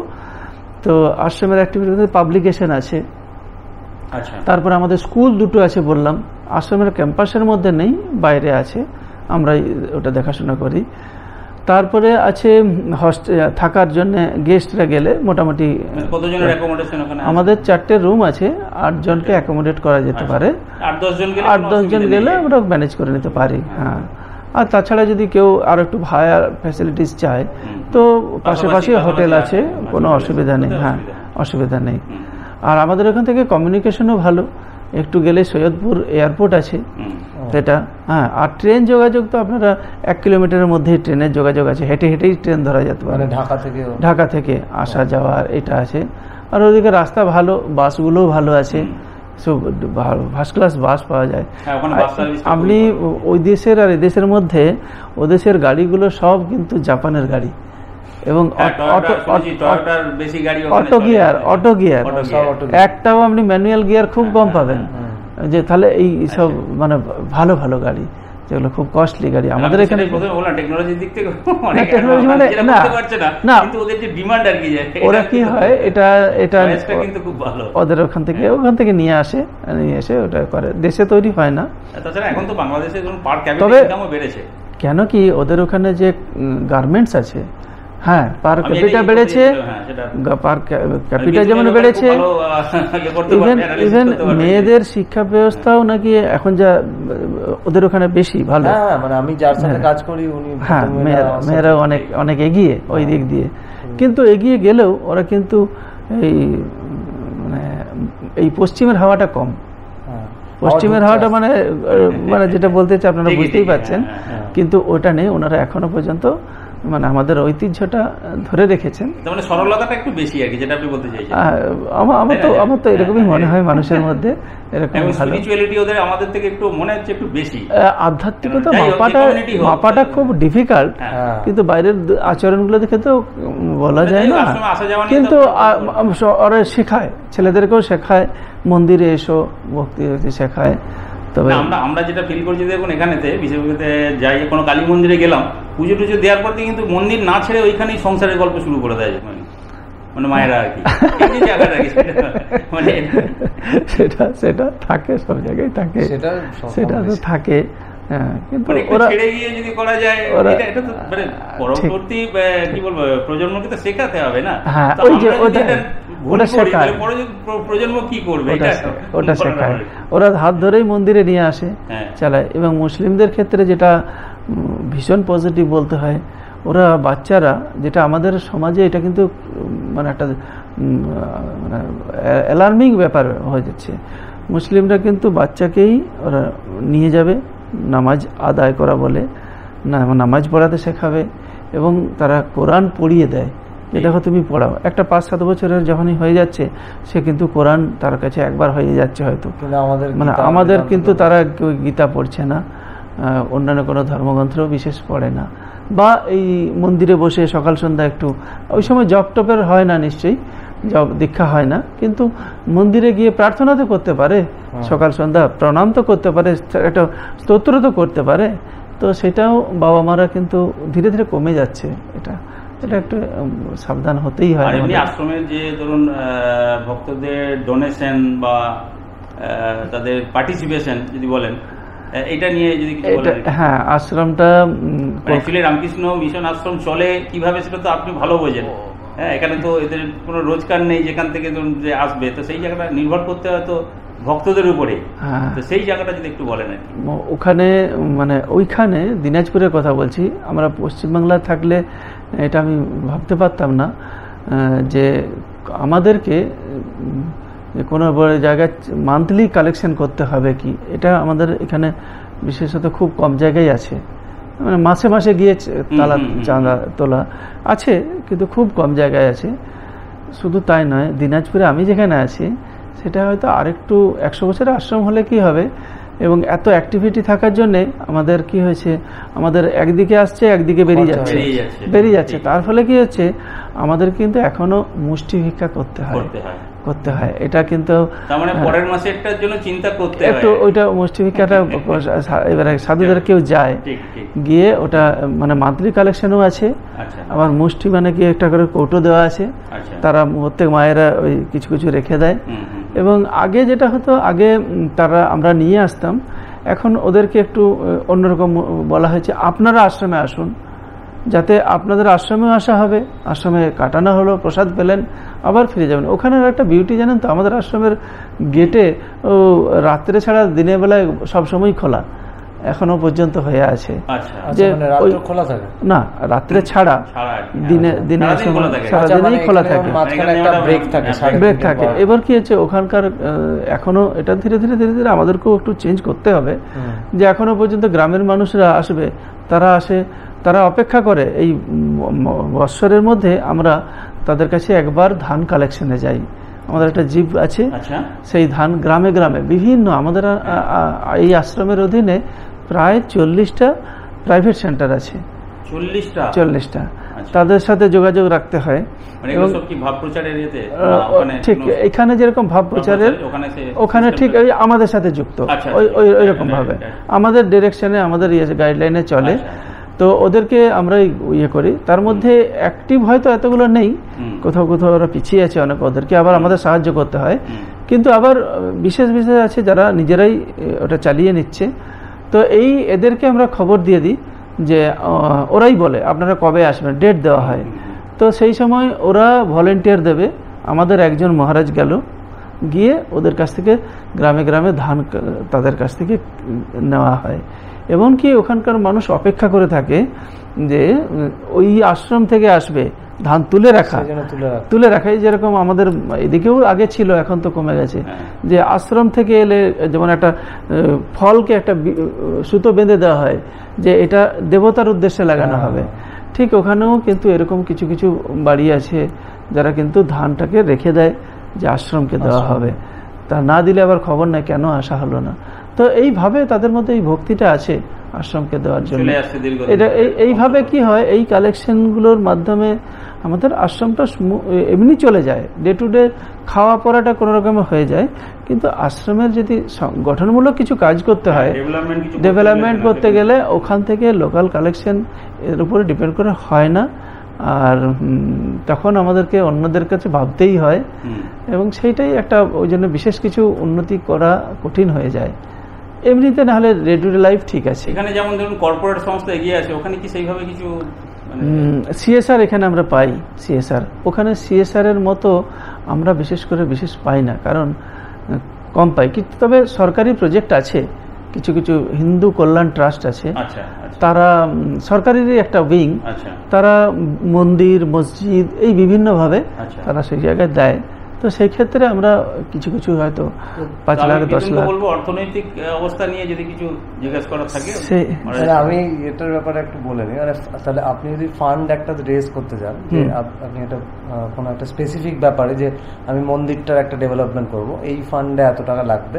তো আশ্রমের অ্যাক্টিভিটি পাবলিকেশন আছে, তারপরে আমাদের স্কুল দুটো আছে বললাম, আশ্রমের ক্যাম্পাসের মধ্যে নেই, বাইরে আছে, আমরা ওটা দেখাশোনা করি। তারপরে আছে থাকার জন্য গেস্টরা গেলে মোটামুটি আমাদের 4টে রুম আছে, 8 জনকে অ্যাকোমোডেট করা যেতে পারে। 8-10 জন গেলে আমরা ম্যানেজ করে নিতে পারি। হ্যাঁ, আর তাছাড়া যদি কেউ আর একটু হায়ার ফ্যাসিলিটিস চায় তো পাশাপাশি হোটেল আছে, কোনো অসুবিধা নেই। হ্যাঁ, অসুবিধা নেই। আর আমাদের ওখান থেকে কমিউনিকেশনও ভালো, একটু গেলে সৈয়দপুর এয়ারপোর্ট আছে সেটা। হ্যাঁ, আর ট্রেন যোগাযোগ তো আপনারা 1 কিলোমিটারের মধ্যেই ট্রেনের যোগাযোগ আছে, হেঁটেই ট্রেন ধরা যেতে পারে। ঢাকা থেকে আসা যাওয়ার এটা আছে। আর ওদিকে রাস্তা ভালো, বাসগুলোও ভালো আছে, সব ফার্স্ট ক্লাস বাস পাওয়া যায়। আপনি ওই দেশের আর এদেশের মধ্যে, ওদেশের গাড়িগুলো সব কিন্তু জাপানের গাড়ি, এবং অটো গিয়ার একটাও আপনি ম্যানুয়াল গিয়ার খুব কম পাবেন। যে তাহলে এই সব মানে ভালো ভালো গাড়ি, যেগুলো খুব কস্টলি গাড়ি আমাদের এখানে। ওরা কি হয়, এটা ওদের ওখান থেকে নিয়ে আসে ওটা করে, দেশে তৈরি হয় না। তবে কেন কি ওদের ওখানে যে গার্মেন্টস আছে, হ্যাঁ, পার ক্যাপিটা বেড়েছে, পার ক্যাপিটা যেমন বেড়েছে, ইভেন মেয়েদের শিক্ষা ব্যবস্থাও নাকি এখন যা ওদের ওখানে বেশি ভালো। মানে আমি যার সাথে কাজ করি উনি, হ্যাঁ, মেয়েরা অনেক এগিয়ে ওই দিক দিয়ে। কিন্তু এগিয়ে গেলেও ওরা কিন্তু এই পশ্চিমের হাওয়াটা কম। পশ্চিমের হাওয়াটা মানে যেটা বলতে চাই আপনারা বুঝতেই পারছেন, কিন্তু ওটা নেই। ওনারা এখনো পর্যন্ত মানে আমাদের ঐতিহ্যটা ধরে রেখেছেন। মানে সরলতাটা একটু বেশি আর কি, যেটা আপনি বলতে চাইছেন। আমার তো এরকমই মনে হয় মানুষের মধ্যে, এরকম স্পিরিচুয়ালিটি ওদের আমাদের থেকে একটু মনে হচ্ছে একটু বেশি। আধ্যাত্মিকতা মাপাটা খুব ডিফিকাল্ট, কিন্তু বাইরের আচরণগুলো দেখে তো বলা যায় না। কিন্তু ওরা শেখায়, ছেলেদেরকেও শেখায়, মন্দিরে এসো ভক্তি শেখায়। তবে আমরা যেটা ফিল করছি, দেখুন এখানেতে বিশেষ করে যাই, কোনো কালী মন্দিরে গেলাম, পুজো টুজো দেওয়ার পর থেকে কিন্তু মন্দির না ছেড়ে ওইখানেই সংসারের গল্প শুরু করে দেয়, মানে মায়েরা আর কি। মানে সেটা থাকে, সব জায়গায় থাকে, সেটা তো থাকে। কিন্তু ওরা ছেড়ে গিয়ে যদি করা যায়, এটা তো মানে পরবর্তী কি বলবো প্রজন্মকে তো শেখাতে হবে না। হ্যাঁ, ওই যে ওটা শেখায়, প্রজন্ম কি করবে ওটা শেখায়। ওরা হাত ধরেই মন্দিরে নিয়ে আসে, চালায়। এবং মুসলিমদের ক্ষেত্রে যেটা ভীষণ পজিটিভ বলতে হয়, ওরা বাচ্চারা, যেটা আমাদের সমাজে এটা কিন্তু মানে একটা মানে অ্যালার্মিং ব্যাপার হয়ে যাচ্ছে। মুসলিমরা কিন্তু বাচ্চাকেই ওরা নিয়ে যাবে, নামাজ আদায় করা বলে, নামাজ পড়াতে শেখাবে, এবং তারা কোরআন পড়িয়ে দেয়, যে দেখো তুমি পড়াও। একটা 5-7 বছরের যখনই হয়ে যাচ্ছে, সে কিন্তু কোরআন তার কাছে একবার হয়ে যাচ্ছে হয়তো, মানে আমাদের কিন্তু তারা কেউ গীতা পড়ছে না, অন্যান্য কোনো ধর্মগ্রন্থও বিশেষ পড়ে না, বা এই মন্দিরে বসে সকাল সন্ধ্যা একটু, ওই সময় জপ টপের হয় না নিশ্চয়ই, জপ দীক্ষা হয় না, কিন্তু মন্দিরে গিয়ে প্রার্থনা তো করতে পারে, সকাল সন্ধ্যা প্রণাম তো করতে পারে, একটা স্তোত্র তো করতে পারে। তো সেটাও বাবা মারা কিন্তু ধীরে ধীরে কমে যাচ্ছে। এটা একটু সাবধান হতেই হয়। এমনি আশ্রমের যে ধরুন ভক্তদের ডোনেশন বা তাদের পার্টিসিপেশন যদি বলেন, এটা নিয়ে যদি কিছু বলেন। হ্যাঁ, আশ্রমটা অ্যাকচুয়ালি রামকৃষ্ণ মিশন আশ্রম চলে কিভাবে সেটা তো আপনি ভালো বোঝেন। হ্যাঁ, এখানে তো এদের কোনো রোজগার নেই, যেখান থেকে যে আসবে, তো সেই জায়গাটা নির্ভর করতে হয় তো ভক্তদের উপরে। তো সেই জায়গাটা যদি একটু বলেন। ওখানে মানে ওইখানে দিনাজপুরের কথা বলছি, আমরা পশ্চিমবাংলায় থাকলে এটা আমি ভাবতে পারতাম না যে আমাদেরকে কোনো বড় জায়গায় মান্থলি কালেকশন করতে হবে কি। এটা আমাদের এখানে বিশেষত খুব কম জায়গায় আছে, মানে মাসে মাসে গিয়ে চাঁদা তোলা আছে, কিন্তু খুব কম জায়গায় আছে। শুধু তাই নয়, দিনাজপুরে আমি যেখানে আছি সেটা হয়তো আরেকটু 100 বছরের আশ্রম হলে কি হবে, এবং এত অ্যাক্টিভিটি থাকার জন্যে আমাদের কি হয়েছে, আমাদের একদিকে আসছে একদিকে বেরিয়ে যাচ্ছে। তার ফলে কি হচ্ছে, আমাদের কিন্তু এখনো মুষ্টি ভিক্ষা করতে হয়। এটা কিন্তু পরের মাসে একটার জন্য চিন্তা করতে হয় একটু, ওইটা মুষ্টি ভিক্ষাটা এবারে সাধুদের কেউ যায় গিয়ে, ওটা মানে মান্থলি কালেকশনও আছে, আবার মুষ্টি মানে কি একটা করে কৌটো দেওয়া আছে, তারা প্রত্যেক মায়েরা ওই কিছু কিছু রেখে দেয়। এবং আগে যেটা হতো, আগে আমরা নিয়ে আসতাম, এখন ওদেরকে একটু অন্যরকম বলা হয়েছে, আপনারা আশ্রমে আসুন, যাতে আপনাদের আশ্রমেও আসা হবে, আশ্রমে কাটানো হলো, প্রসাদ পেলেন, আবার ফিরে যাবেন। ওখানের একটা বিউটি জানেন তো, আমাদের আশ্রমের গেটে রাত্রে ছাড়া দিনের বেলায় সবসময় খোলা, এখনো পর্যন্ত হয়ে আছে। না, রাত্রে ছাড়া দিনে সারাদিনই খোলা থাকে, ব্রেক থাকে। এবার কি হচ্ছে, ওখানকার এখনো এটা ধীরে ধীরে আমাদেরকেও একটু চেঞ্জ করতে হবে, যে এখনো পর্যন্ত গ্রামের মানুষরা আসবে, তারা অপেক্ষা করে এই বৎসরের মধ্যে আমরা তাদের কাছে একবার ধান কালেকশনে যাই। আমাদের একটা জিপ আছে, সেই ধান গ্রামে গ্রামে বিভিন্ন, আমাদের এই আশ্রমের অধীনে প্রায় 40টা প্রাইভেট সেন্টার আছে। 40টা তাদের সাথে যোগাযোগ রাখতে হয়। ঠিক এখানে যেরকম ভাব প্রচারের, ওখানে ঠিক আমাদের সাথে যুক্ত, ওই রকম ভাবে আমাদের ডিরেকশনে, আমাদের গাইডলাইনে চলে। তো ওদেরকে আমরা ইয়ে করি, তার মধ্যে অ্যাক্টিভ হয়তো এতগুলো নেই, কোথাও কোথাও ওরা পিছিয়ে আছে অনেক, ওদেরকে আবার আমাদের সাহায্য করতে হয়। কিন্তু আবার বিশেষ আছে যারা নিজেরাই ওটা চালিয়ে নিচ্ছে। তো এদেরকে আমরা খবর দিয়ে দিই যে ওরাই বলে আপনারা কবে আসবেন, ডেট দেওয়া হয়। তো সেই সময় ওরা ভলেন্টিয়ার দেবে, আমাদের একজন মহারাজ গেল, গিয়ে ওদের কাছ থেকে গ্রামে গ্রামে ধান তাদের কাছ থেকে নেওয়া হয়। এমনকি ওখানকার মানুষ অপেক্ষা করে থাকে যে ওই আশ্রম থেকে আসবে, ধান তুলে রাখা। যেরকম আমাদের এদিকেও আগে ছিল, এখন তো কমে গেছে, যে আশ্রম থেকে এলে যেমন একটা ফলকে একটা সুতো বেঁধে দেওয়া হয় যে এটা দেবতার উদ্দেশ্যে লাগানো হবে। ঠিক ওখানেও কিন্তু এরকম কিছু কিছু বাড়ি আছে যারা কিন্তু ধানটাকে রেখে দেয় যে আশ্রমকে দেওয়া হবে, তা না দিলে আবার খবর নেই কেন আসা হলো না। তো এইভাবে তাদের মধ্যে এই ভক্তিটা আছে আশ্রমকে দেওয়ার জন্য। এটা এইভাবে কি হয়, এই কালেকশনগুলোর মাধ্যমে আমাদের আশ্রমটা এমনি চলে যায়, ডে টু ডে খাওয়া পড়াটা কোনো রকমের হয়ে যায়। কিন্তু আশ্রমের যদি গঠনমূলক কিছু কাজ করতে হয়, ডেভেলপমেন্ট করতে গেলে ওখান থেকে লোকাল কালেকশন এর উপরে ডিপেন্ড করে হয় না, আর তখন আমাদেরকে অন্যদের কাছে ভাবতেই হয়, এবং সেইটাই একটা, ওই জন্য বিশেষ কিছু উন্নতি করা কঠিন হয়ে যায়। এমনিতে না হলে ডে টু ডে লাইফ ঠিক আছে। এখানে যেমন ধরুন কর্পোরেট সংস্থা এগিয়ে আছে, ওখানে কি সেইভাবে কিছু সিএসআর এখানে আমরা পাই, সিএসআর ওখানে সিএসআর এর মতো আমরা বিশেষ পাই না, কারণ কম পাই। কিন্তু তবে সরকারি প্রজেক্ট আছে, কিছু কিছু হিন্দু কল্যাণ ট্রাস্ট আছে, তারা সরকারেরই একটা উইং, তারা মন্দির মসজিদ এই বিভিন্নভাবে তারা সেই জায়গায় দেয়। তো সেই ক্ষেত্রে আমরা কিছু কিছু হয়তো 5 লাখ 10 লাখ বলবো অর্থনৈতিক অবস্থা নিয়ে যদি কিছু জিজ্ঞেস করার থাকে। আমি এটার ব্যাপারে একটু বলে নিই, মানে তাহলে আপনি যদি ফান্ড একটা রেজ করতে চান, যে আপনি এটা কোনো একটা স্পেসিফিক ব্যাপারে, যে আমি মন্দিরটার একটা ডেভেলপমেন্ট করব, এই ফান্ডে এত টাকা লাগবে,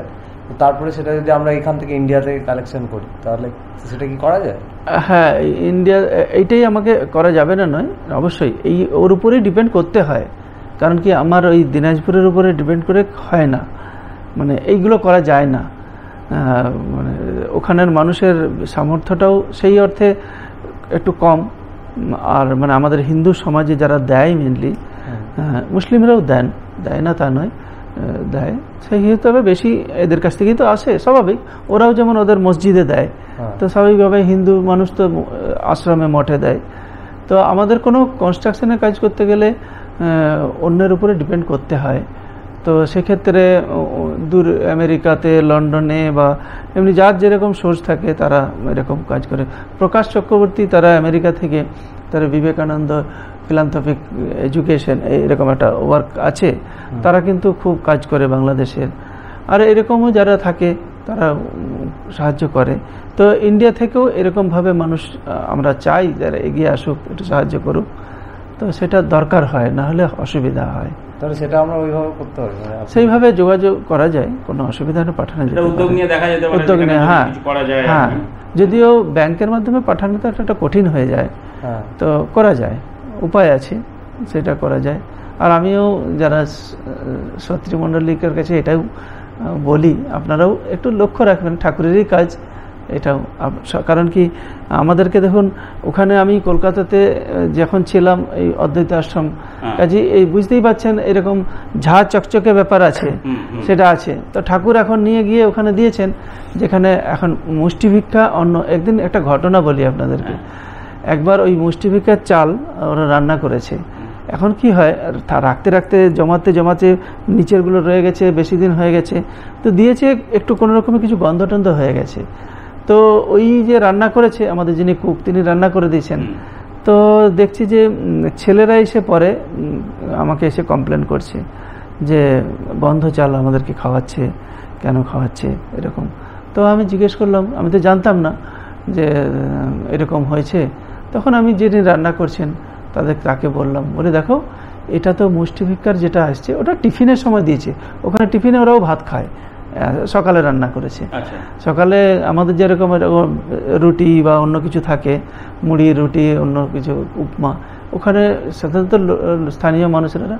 তারপরে সেটা যদি আমরা এখান থেকে ইন্ডিয়া থেকে কালেকশন করি, তাহলে সেটা কি করা যায়? হ্যাঁ, ইন্ডিয়া এইটাই আমাকে করা যাবে না নয়, অবশ্যই এই ওর উপরেই ডিপেন্ড করতে হয়। কারণ কি আমার ওই দিনাজপুরের উপরে ডিপেন্ড করে হয় না, মানে এইগুলো করা যায় না। মানে ওখানের মানুষের সামর্থ্যটাও সেই অর্থে একটু কম। আর মানে আমাদের হিন্দু সমাজে যারা দেয় মেনলি, মুসলিমরাও দেয় না তা নয়, দেয়, সেই হিসেবে বেশি এদের কাছ থেকেই তো আসে, স্বাভাবিক। ওরাও যেমন ওদের মসজিদে দেয়, তো স্বাভাবিকভাবে হিন্দু মানুষ তো আশ্রমে মঠে দেয়। তো আমাদের কোনো কনস্ট্রাকশনের কাজ করতে গেলে অন্যের উপরে ডিপেন্ড করতে হয়। তো সেক্ষেত্রে দূর আমেরিকাতে, লন্ডনে বা এমনি যার যেরকম সোর্স থাকে তারা এরকম কাজ করে। প্রকাশ চক্রবর্তী তারা আমেরিকা থেকে, তারা বিবেকানন্দ ফিলান্থ্রপিক এডুকেশন এরকম একটা ওয়ার্ক আছে, তারা কিন্তু খুব কাজ করে বাংলাদেশের। আর এরকমও যারা থাকে তারা সাহায্য করে। তো ইন্ডিয়া থেকেও এরকমভাবে মানুষ আমরা চাই যারা এগিয়ে আসুক, একটু সাহায্য করুক। তো সেটা দরকার হয়, না হলে অসুবিধা হয়। তাহলে সেটা আমরা ওইভাবে করতে হবে, সেইভাবে যোগাযোগ করা যায়, কোনো অসুবিধা নেই, পাঠানো যায়, উদ্যোগ নিয়ে দেখা যেতে পারে, উদ্যোগ নিয়ে। হ্যাঁ হ্যাঁ, যদিও ব্যাংকের মাধ্যমে পাঠানো তো একটা কঠিন হয়ে যায়, তো করা যায়, উপায় আছে, সেটা করা যায়। আর আমিও যারা ছাত্রীমণ্ডলীর কাছে এটাও বলি, আপনারাও একটু লক্ষ্য রাখবেন, ঠাকুরেরই কাজ এটাও। কারণ কি আমাদেরকে দেখুন, ওখানে আমি কলকাতাতে যখন ছিলাম এই অদ্বৈত আশ্রম, কাজে এই বুঝতেই পারছেন এরকম ঝা চকচকে ব্যাপার আছে, সেটা আছে। তো ঠাকুর এখন নিয়ে গিয়ে ওখানে দিয়েছেন, যেখানে এখন মুষ্টি ভিক্ষা অন্ন। একদিন একটা ঘটনা বলি আপনাদেরকে। একবার ওই মুষ্টি ভিক্ষার চাল ওরা রান্না করেছে। এখন কি হয়, রাখতে রাখতে জমাতে জমাতে নিচেরগুলো রয়ে গেছে, বেশি দিন হয়ে গেছে, তো দিয়েছে একটু কোনো রকমের কিছু গন্ধ টন্ধ হয়ে গেছে। তো ওই যে রান্না করেছে আমাদের যিনি কুক, তিনি রান্না করে দিয়েছেন। তো দেখছি যে ছেলেরা এসে পরে আমাকে এসে কমপ্লেন করছে যে গন্ধ চাল আমাদেরকে খাওয়াচ্ছে, কেন খাওয়াচ্ছে এরকম। তো আমি জিজ্ঞেস করলাম, আমি তো জানতাম না যে এরকম হয়েছে। তখন আমি যিনি রান্না করছেন তাকে বললাম, বলে দেখো এটা তো মুষ্টি ভিক্ষার যেটা আসছে ওটা টিফিনের সময় দিয়েছে, ওখানে টিফিনে ওরাও ভাত খায়, সকালে রান্না করেছে। সকালে আমাদের যেরকম রুটি বা অন্য কিছু থাকে, মুড়ি রুটি অন্য কিছু উপমা, ওখানে সাধারণত স্থানীয় মানুষেরা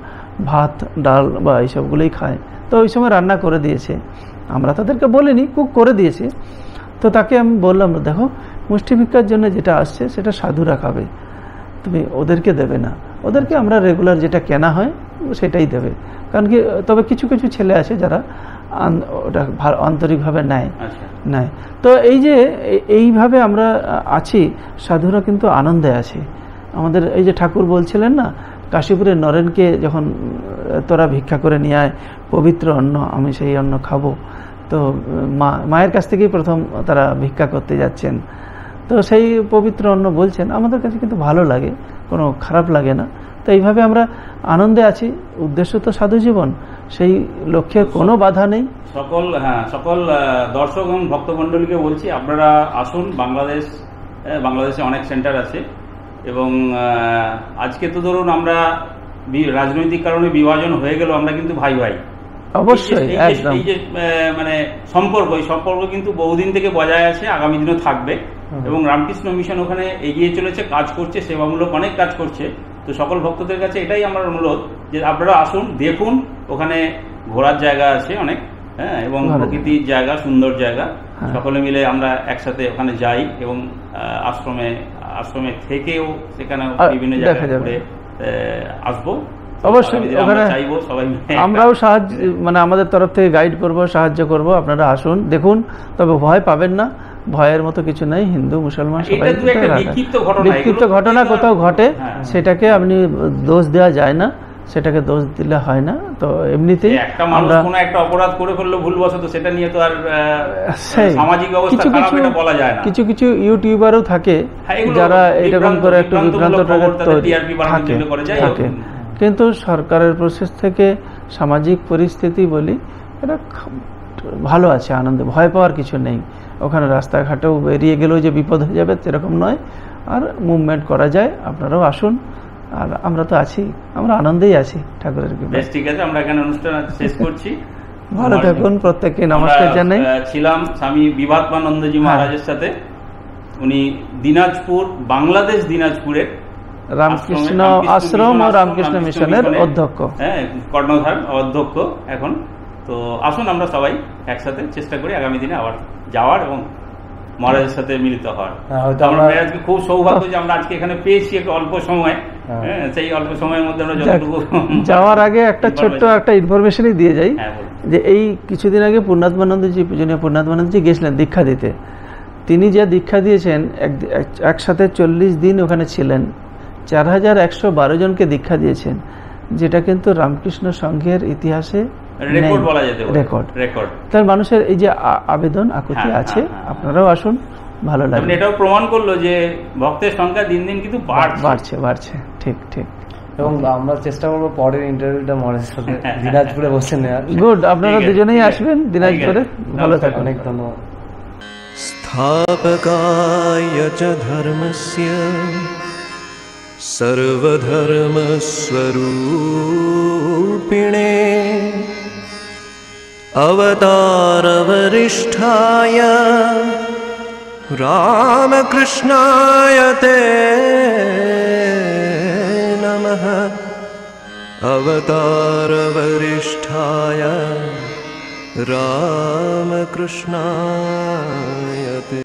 ভাত ডাল বা এইসবগুলোই খায়। তো ওই সময় রান্না করে দিয়েছে, আমরা তাদেরকে বলিনি, কুক করে দিয়েছে। তো তাকে আমি বললাম, দেখো মুষ্টি ভিক্ষার জন্য যেটা আসছে সেটা সাধুরা খাবে, তুমি ওদেরকে দেবে না, ওদেরকে আমরা রেগুলার যেটা কেনা হয় সেটাই দেবে। কারণ কি, তবে কিছু কিছু ছেলে আছে যারা ওটা আন্তরিকভাবে নেয়। তো এই যে এইভাবে আমরা আছি, সাধুরা কিন্তু আনন্দে আছে আমাদের। এই যে ঠাকুর বলছিলেন না, কাশীপুরের নরেনকে যখন তোরা ভিক্ষা করে নিয়ে আয় পবিত্র অন্ন, আমি সেই অন্ন খাবো। তো মায়ের কাছ থেকেই প্রথম তারা ভিক্ষা করতে যাচ্ছেন। তো সেই পবিত্র অন্ন বলছেন, আমাদের কাছে কিন্তু ভালো লাগে, কোনো খারাপ লাগে না। তো এইভাবে আমরা আনন্দে আছি। উদ্দেশ্য তো সাধু জীবন, সেই লক্ষ্যের কোনো বাধা নেই। সকল দর্শক এবং ভক্তমণ্ডলীকে বলছি, আপনারা আসুন। বাংলাদেশে অনেক সেন্টার আছে, এবং আজকে তো ধরুন আমরা রাজনৈতিক কারণে বিভাজন হয়ে গেল, আমরা কিন্তু ভাই ভাই। অবশ্যই এই যে মানে সম্পর্ক, এই সম্পর্ক কিন্তু বহুদিন থেকে বজায় আছে, আগামী দিনও থাকবে। এবং রামকৃষ্ণ মিশন ওখানে এগিয়ে চলেছে, কাজ করছে, সেবামূলক অনেক কাজ করছে। তো সকল ভক্তদের কাছে এটাই আমার অনুরোধ যে আপনারা আসুন, দেখুন। ওখানে ঘোরার জায়গা আছে অনেক, হ্যাঁ, এবং প্রকৃতির জায়গা, সুন্দর জায়গা। সকলে মিলে আমরা একসাথে ওখানে যাই, এবং আশ্রমে থেকেও সেখানে বিভিন্ন জায়গায় ঘুরে আসবো। অবশ্যই ওখানে আমরাও সাহায্য, মানে আমাদের তরফ থেকে গাইড করব, সাহায্য করব। আপনারা আসুন, দেখুন, তবে ভয় পাবেন না, ভয়ের মতো কিছু নাই। হিন্দু মুসলমান সবাই, বিক্ষিপ্ত ঘটনা কোথাও ঘটে, সেটাকে আপনি দোষ দেওয়া যায় না, সেটাকে দোষ দিলে হয় না। তো এমনিতেই আমরা কোনো একটা অপরাধ করে ফেললো ভুলবশত, সেটা নিয়ে তো আর সামাজিক অবস্থা খারাপ এটা বলা যায় না। কিছু কিছু ইউটিউবারও থাকে যারা এরকম করে একটু বিভ্রান্ত থাকে, কিন্তু সরকারের প্রসেস থেকে সামাজিক পরিস্থিতি বলি, এটা ভালো আছে, আনন্দে, ভয় পাওয়ার কিছু নেই। ওখানে রাস্তাঘাটেও বেরিয়ে গেলেও যে বিপদ হয়ে যাবে সেরকম নয়, আর মুভমেন্ট করা যায়। আপনারাও আসুন, আর আমরা তো আছি, আমরা আনন্দেই আছি ঠাকুরের কৃপায়। বেশ, ঠিক আছে, আমরা এখানে অনুষ্ঠান শেষ করছি। ভালো থাকুন, প্রত্যেককে নমস্কার জানাই। ছিলাম স্বামী বিভাত্মানন্দজি মহারাজের সাথে, উনি দিনাজপুর, বাংলাদেশ দিনাজপুরের রামকৃষ্ণ আশ্রম ও রামকৃষ্ণ মিশনের অধ্যক্ষ, হ্যাঁ, কর্ণধার অধ্যক্ষ এখন। তো আসুন আমরা সবাই একসাথে চেষ্টা করি আগামী দিনে আবার যাওয়ার এবং মহারাজের সাথে মিলিত হওয়ার। আমরা আজকে খুব সৌভাগ্য যে আমরা আজকে এখানে পেয়েছি একটু অল্প সময়, সেই অল্প সময়ের মধ্যে আমরা যতটুকু। যাওয়ার আগে একটা ছোট্ট একটা ইনফরমেশনই দিয়ে যাই, যে এই কিছুদিন আগে পূর্ণাত্মানন্দজি, পূজনীয় পূর্ণাত্মানন্দজি গেছিলেন দীক্ষা দিতে। তিনি যে দীক্ষা দিয়েছেন, একসাথে 40 দিন ওখানে ছিলেন, 4112 জনকে দীক্ষা দিয়েছেন, যেটা কিন্তু রামকৃষ্ণ সংঘের ইতিহাসে রেকর্ড বলা যেতে পারে, রেকর্ড। তার মানুষের এই যে আবেদন আকুতি আছে, আপনারাও আসুন, ভালো লাগবে। এটাও প্রমাণ করলো যে ভক্তের সংখ্যা দিন দিন কিন্তু বাড়ছে। ঠিক। এবং আমরা চেষ্টা করবো পরের ইন্টারভিউটা মহারাজের সাথে দিনাজপুরে বসে নেওয়ার। গুড, আপনারা দুজনেই আসবেন দিনাজপুরে। ভালো থাকুন, অনেক ধন্যবাদ। स्थापकाय च धर्मस्य सर्वधर्मस्वरूपिणे अवतारवरिष्ठाय रामकृष्णाय ते नमः। अवतारवरिष्ठाय रामकृष्णाय ते